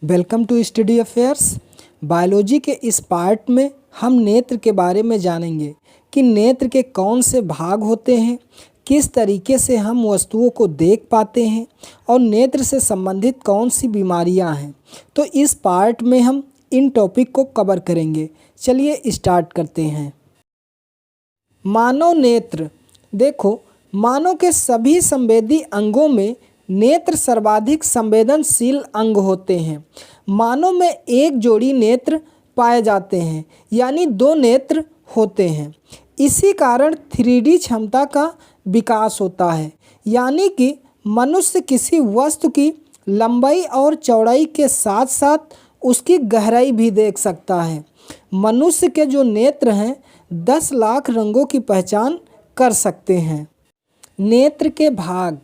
Welcome to study affairs. Biology के इस part में हम नेत्र के बारे में जानेंगे कि नेत्र के कौन से भाग होते हैं, किस तरीके से हम वस्तुओं को देख पाते हैं और नेत्र से संबंधित कौन सी बीमारियां हैं। तो इस पार्ट में हम इन टॉपिक को कवर करेंगे। चलिए स्टार्ट करते हैं। मानव नेत्र। देखो, मानव के सभी संवेदी अंगों में नेत्र सर्वाधिक संवेदनशील अंग होते हैं। मानव में एक जोड़ी नेत्र पाए जाते हैं, यानी दो नेत्र होते हैं। इसी कारण 3D क्षमता का विकास होता है, यानी कि मनुष्य किसी वस्तु की लंबाई और चौड़ाई के साथ साथ उसकी गहराई भी देख सकता है। मनुष्य के जो नेत्र हैं 10 लाख रंगों की पहचान कर सकते हैं। नेत्र के भाग।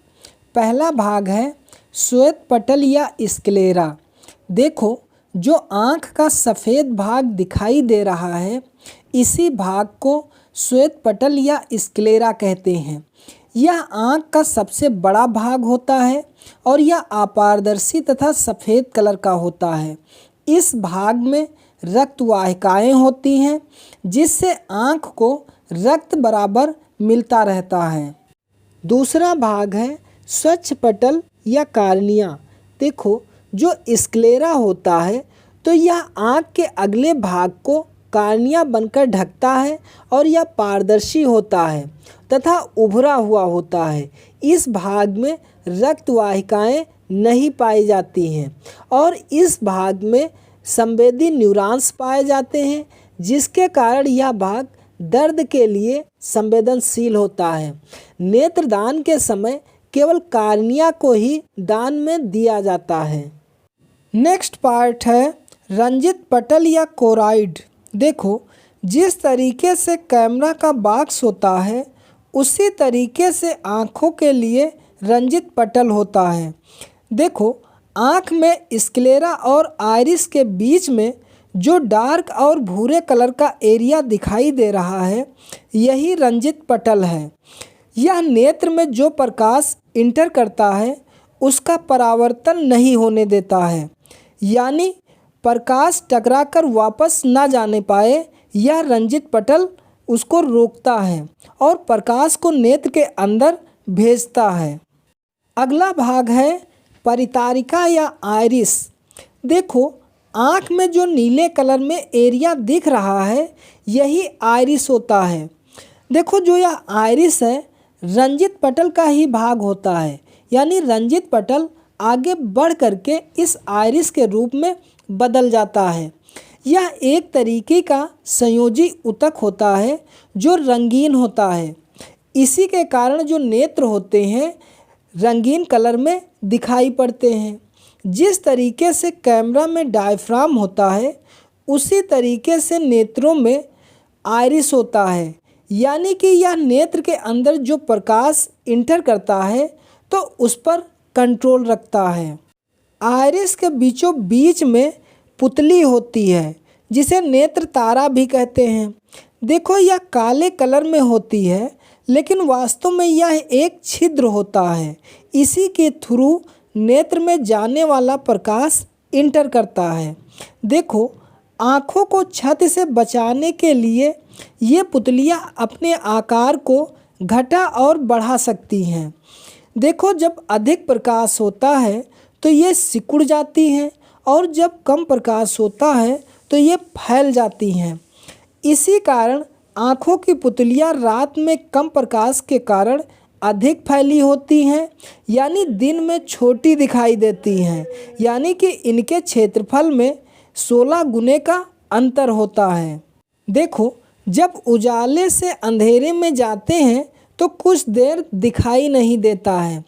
पहला भाग है श्वेत पटल या स्क्लेरा। देखो, जो आँख का सफ़ेद भाग दिखाई दे रहा है, इसी भाग को श्वेत पटल या स्क्लेरा कहते हैं। यह आँख का सबसे बड़ा भाग होता है और यह अपारदर्शी तथा सफ़ेद कलर का होता है। इस भाग में रक्त वाहिकाएँ होती हैं, जिससे आँख को रक्त बराबर मिलता रहता है। दूसरा भाग है स्वच्छ पटल या कार्निया। देखो, जो स्क्लेरा होता है तो यह आँख के अगले भाग को कार्निया बनकर ढकता है और यह पारदर्शी होता है तथा उभरा हुआ होता है। इस भाग में रक्त वाहिकाएँ नहीं पाई जाती हैं और इस भाग में संवेदी न्यूरॉन्स पाए जाते हैं, जिसके कारण यह भाग दर्द के लिए संवेदनशील होता है। नेत्रदान के समय केवल कार्निया को ही दान में दिया जाता है। नेक्स्ट पार्ट है रंजित पटल या कोराइड। देखो, जिस तरीके से कैमरा का बॉक्स होता है, उसी तरीके से आँखों के लिए रंजित पटल होता है। देखो, आँख में स्क्लेरा और आइरिस के बीच में जो डार्क और भूरे कलर का एरिया दिखाई दे रहा है, यही रंजित पटल है। यह नेत्र में जो प्रकाश इंटर करता है उसका परावर्तन नहीं होने देता है, यानी प्रकाश टकराकर वापस ना जाने पाए। यह रंजित पटल उसको रोकता है और प्रकाश को नेत्र के अंदर भेजता है। अगला भाग है परितारिका या आइरिस। देखो, आँख में जो नीले कलर में एरिया दिख रहा है, यही आइरिस होता है। देखो, जो यह आइरिस है रंजित पटल का ही भाग होता है, यानी रंजित पटल आगे बढ़ करके इस आइरिस के रूप में बदल जाता है। यह एक तरीके का संयोजी ऊतक होता है जो रंगीन होता है। इसी के कारण जो नेत्र होते हैं रंगीन कलर में दिखाई पड़ते हैं। जिस तरीके से कैमरा में डायफ्राम होता है, उसी तरीके से नेत्रों में आइरिस होता है, यानी कि यह नेत्र के अंदर जो प्रकाश इंटर करता है तो उस पर कंट्रोल रखता है। आइरिस के बीचों बीच में पुतली होती है, जिसे नेत्र तारा भी कहते हैं। देखो, यह काले कलर में होती है, लेकिन वास्तव में यह एक छिद्र होता है। इसी के थ्रू नेत्र में जाने वाला प्रकाश इंटर करता है। देखो, आँखों को क्षति से बचाने के लिए ये पुतलियाँ अपने आकार को घटा और बढ़ा सकती हैं। देखो, जब अधिक प्रकाश होता है तो ये सिकुड़ जाती हैं और जब कम प्रकाश होता है तो ये फैल जाती हैं। इसी कारण आँखों की पुतलियाँ रात में कम प्रकाश के कारण अधिक फैली होती हैं, यानी दिन में छोटी दिखाई देती हैं, यानी कि इनके क्षेत्रफल में 16 गुने का अंतर होता है। देखो, जब उजाले से अंधेरे में जाते हैं तो कुछ देर दिखाई नहीं देता है।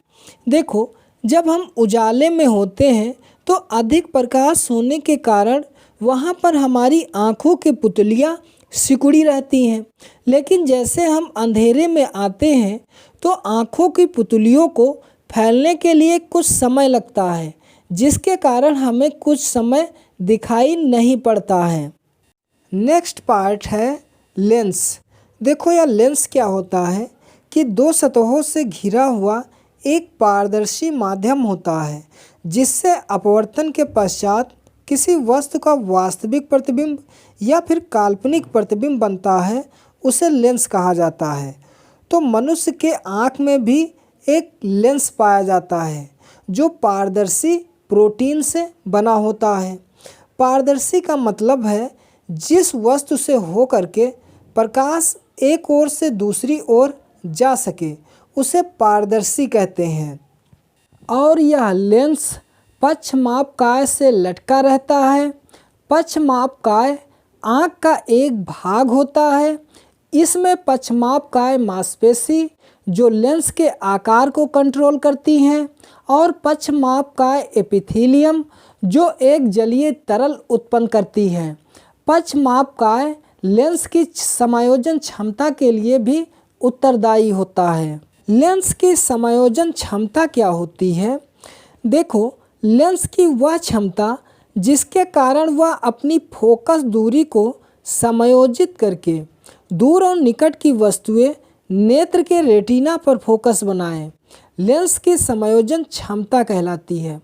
देखो, जब हम उजाले में होते हैं तो अधिक प्रकाश होने के कारण वहाँ पर हमारी आँखों की पुतलियाँ सिकुड़ी रहती हैं, लेकिन जैसे हम अंधेरे में आते हैं तो आँखों की पुतलियों को फैलने के लिए कुछ समय लगता है, जिसके कारण हमें कुछ समय दिखाई नहीं पड़ता है। नेक्स्ट पार्ट है लेंस। देखो, यह लेंस क्या होता है कि दो सतहों से घिरा हुआ एक पारदर्शी माध्यम होता है, जिससे अपवर्तन के पश्चात किसी वस्तु का वास्तविक प्रतिबिंब या फिर काल्पनिक प्रतिबिंब बनता है, उसे लेंस कहा जाता है। तो मनुष्य के आँख में भी एक लेंस पाया जाता है जो पारदर्शी प्रोटीन से बना होता है। पारदर्शी का मतलब है जिस वस्तु से होकर के प्रकाश एक ओर से दूसरी ओर जा सके, उसे पारदर्शी कहते हैं। और यह लेंस पक्षमापकाय से लटका रहता है। पक्षमापकाय आँख का एक भाग होता है। इसमें पक्षमापकाय मांसपेशी जो लेंस के आकार को कंट्रोल करती हैं, और पक्षमापकाय एपिथेलियम जो एक जलीय तरल उत्पन्न करती है। पक्षमापकाय लेंस की समायोजन क्षमता के लिए भी उत्तरदायी होता है। लेंस की समायोजन क्षमता क्या होती है? देखो, लेंस की वह क्षमता जिसके कारण वह अपनी फोकस दूरी को समायोजित करके दूर और निकट की वस्तुएं नेत्र के रेटिना पर फोकस बनाएं, लेंस की समायोजन क्षमता कहलाती है।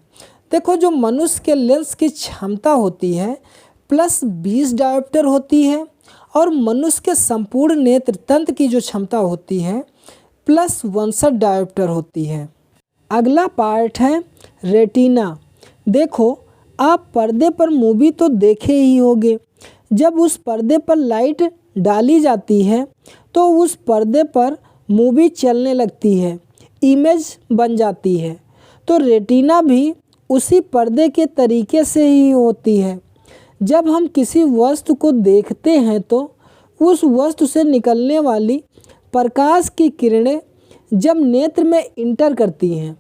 देखो, जो मनुष्य के लेंस की क्षमता होती है +20 डायोप्टर होती है, और मनुष्य के संपूर्ण नेत्र तंत्र की जो क्षमता होती है +62 डायोप्टर होती है। अगला पार्ट है रेटिना। देखो, आप पर्दे पर मूवी तो देखे ही होंगे। जब उस पर्दे पर लाइट डाली जाती है तो उस पर्दे पर मूवी चलने लगती है, इमेज बन जाती है। तो रेटिना भी उसी पर्दे के तरीके से ही होती है। जब हम किसी वस्तु को देखते हैं तो उस वस्तु से निकलने वाली प्रकाश की किरणें जब नेत्र में इंटर करती हैं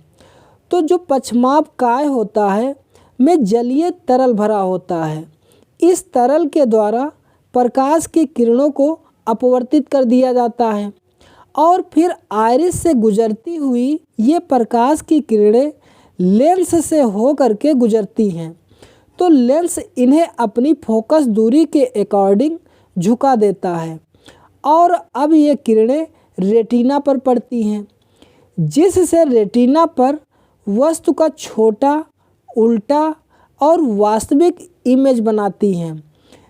तो जो पक्षमापकाय होता है में जलीय तरल भरा होता है। इस तरल के द्वारा प्रकाश की किरणों को अपवर्तित कर दिया जाता है, और फिर आइरिस से गुजरती हुई ये प्रकाश की किरणें लेंस से होकर के गुजरती हैं। तो लेंस इन्हें अपनी फोकस दूरी के अकॉर्डिंग झुका देता है, और अब ये किरणें रेटिना पर पड़ती हैं, जिससे रेटिना पर वस्तु का छोटा, उल्टा और वास्तविक इमेज बनाती हैं।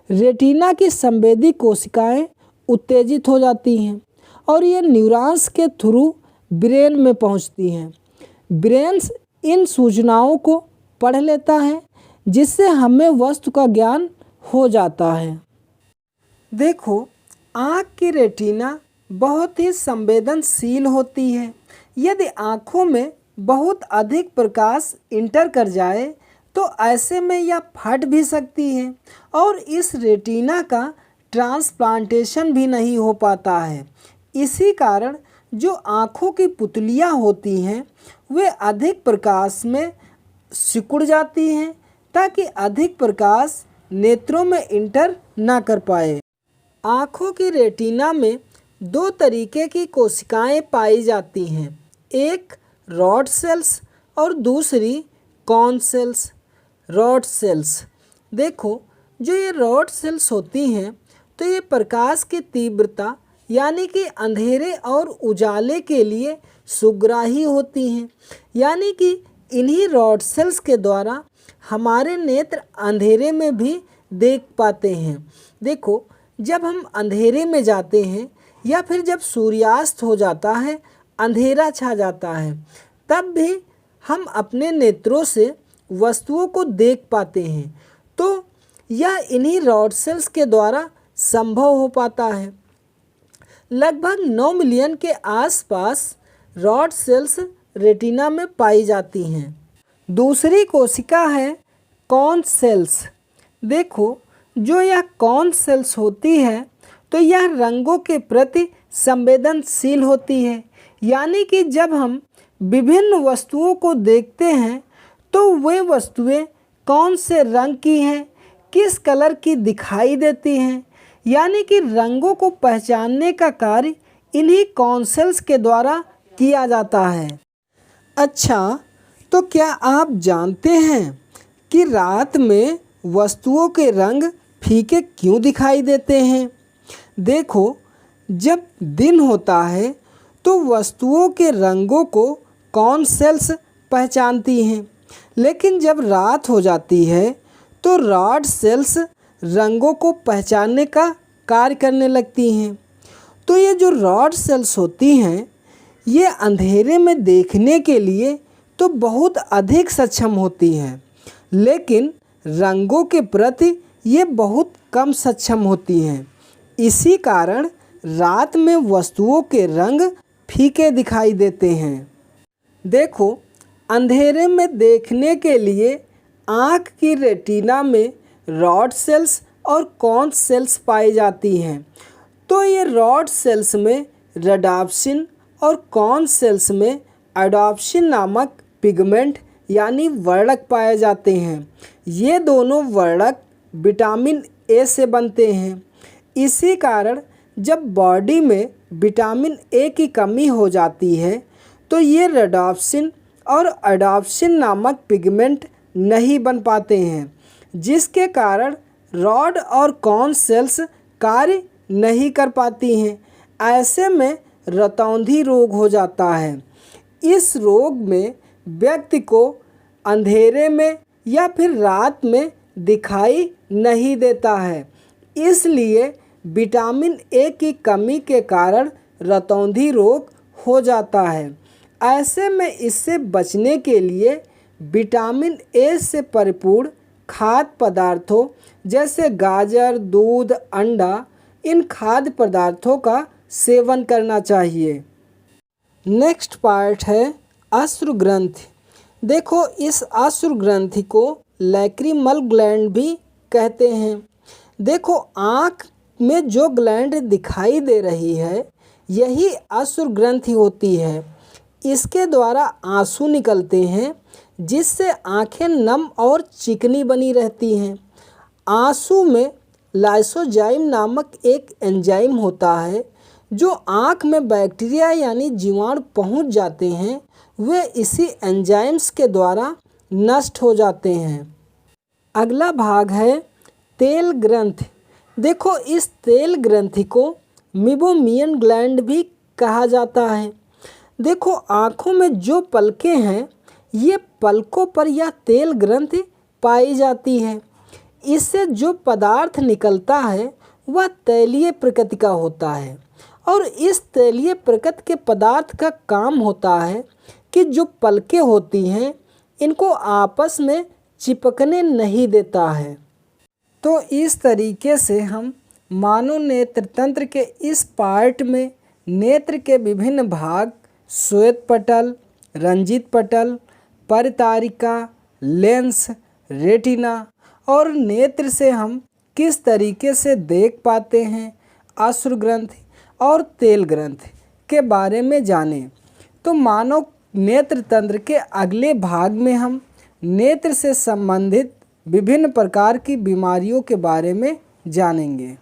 रेटिना की संवेदी कोशिकाएं उत्तेजित हो जाती हैं और ये न्यूरॉन्स के थ्रू ब्रेन में पहुंचती हैं। ब्रेन्स इन सूचनाओं को पढ़ लेता है, जिससे हमें वस्तु का ज्ञान हो जाता है। देखो, आँख की रेटिना बहुत ही संवेदनशील होती है। यदि आँखों में बहुत अधिक प्रकाश इंटर कर जाए तो ऐसे में यह फट भी सकती है, और इस रेटिना का ट्रांसप्लांटेशन भी नहीं हो पाता है। इसी कारण जो आँखों की पुतलियाँ होती हैं वे अधिक प्रकाश में सिकुड़ जाती हैं, ताकि अधिक प्रकाश नेत्रों में इंटर ना कर पाए। आँखों की रेटिना में 2 तरीके की कोशिकाएं पाई जाती हैं, एक रॉड सेल्स और दूसरी कॉन सेल्स। रॉड सेल्स, देखो, जो ये रॉड सेल्स होती हैं तो ये प्रकाश की तीव्रता यानी कि अंधेरे और उजाले के लिए सुग्राही होती हैं, यानी कि इन्हीं रॉड सेल्स के द्वारा हमारे नेत्र अंधेरे में भी देख पाते हैं। देखो, जब हम अंधेरे में जाते हैं या फिर जब सूर्यास्त हो जाता है, अंधेरा छा जाता है, तब भी हम अपने नेत्रों से वस्तुओं को देख पाते हैं। तो यह इन्हीं रॉड सेल्स के द्वारा संभव हो पाता है। लगभग 9 मिलियन के आसपास रॉड सेल्स रेटिना में पाई जाती हैं। दूसरी कोशिका है कॉन सेल्स। देखो, जो यह कॉन सेल्स होती है तो यह रंगों के प्रति संवेदनशील होती है, यानी कि जब हम विभिन्न वस्तुओं को देखते हैं तो वे वस्तुएं कौन से रंग की हैं, किस कलर की दिखाई देती हैं, यानी कि रंगों को पहचानने का कार्य इन्हीं कॉन सेल्स के द्वारा किया जाता है। अच्छा, तो क्या आप जानते हैं कि रात में वस्तुओं के रंग फीके क्यों दिखाई देते हैं? देखो, जब दिन होता है तो वस्तुओं के रंगों को कॉन सेल्स पहचानती हैं, लेकिन जब रात हो जाती है तो रॉड सेल्स रंगों को पहचानने का कार्य करने लगती हैं। तो ये जो रॉड सेल्स होती हैं ये अंधेरे में देखने के लिए तो बहुत अधिक सक्षम होती हैं, लेकिन रंगों के प्रति ये बहुत कम सक्षम होती हैं। इसी कारण रात में वस्तुओं के रंग फीके दिखाई देते हैं। देखो, अंधेरे में देखने के लिए आँख की रेटिना में रॉड सेल्स और कॉन सेल्स पाई जाती हैं। तो ये रॉड सेल्स में रेडाप्सिन और कॉन सेल्स में एडाप्सिन नामक पिगमेंट यानी वर्णक पाए जाते हैं। ये दोनों वर्णक विटामिन ए से बनते हैं। इसी कारण जब बॉडी में विटामिन ए की कमी हो जाती है तो ये रेडाप्सिन और एडाप्सिन नामक पिगमेंट नहीं बन पाते हैं, जिसके कारण रॉड और कॉन सेल्स कार्य नहीं कर पाती हैं। ऐसे में रतौंधी रोग हो जाता है। इस रोग में व्यक्ति को अंधेरे में या फिर रात में दिखाई नहीं देता है। इसलिए विटामिन ए की कमी के कारण रतौंधी रोग हो जाता है। ऐसे में इससे बचने के लिए विटामिन ए से परिपूर्ण खाद्य पदार्थों जैसे गाजर, दूध, अंडा, इन खाद्य पदार्थों का सेवन करना चाहिए। नेक्स्ट पार्ट है अश्रु ग्रंथि। देखो, इस अश्रु ग्रंथि को लैक्रिमल ग्लैंड भी कहते हैं। देखो, आँख में जो ग्लैंड दिखाई दे रही है यही अश्रु ग्रंथि होती है। इसके द्वारा आंसू निकलते हैं, जिससे आँखें नम और चिकनी बनी रहती हैं। आंसू में लाइसोजाइम नामक एक एंजाइम होता है। जो आँख में बैक्टीरिया यानी जीवाणु पहुंच जाते हैं वे इसी एंजाइम्स के द्वारा नष्ट हो जाते हैं। अगला भाग है तेल ग्रंथि। देखो, इस तेल ग्रंथि को मीबोमियन ग्लैंड भी कहा जाता है। देखो, आँखों में जो पलकें हैं ये पलकों पर यह तेल ग्रंथि पाई जाती है। इससे जो पदार्थ निकलता है वह तैलीय प्रकृति का होता है और इस तैलीय प्रकृति के पदार्थ का काम होता है कि जो पलकें होती हैं इनको आपस में चिपकने नहीं देता है। तो इस तरीके से हम मानव नेत्र तंत्र के इस पार्ट में नेत्र के विभिन्न भाग श्वेत पटल, रंजित पटल, परितारिका, लेंस, रेटिना और नेत्र से हम किस तरीके से देख पाते हैं अश्रु ग्रंथि और तेल ग्रंथि के बारे में जाने। तो मानव नेत्र तंत्र के अगले भाग में हम नेत्र से संबंधित विभिन्न प्रकार की बीमारियों के बारे में जानेंगे।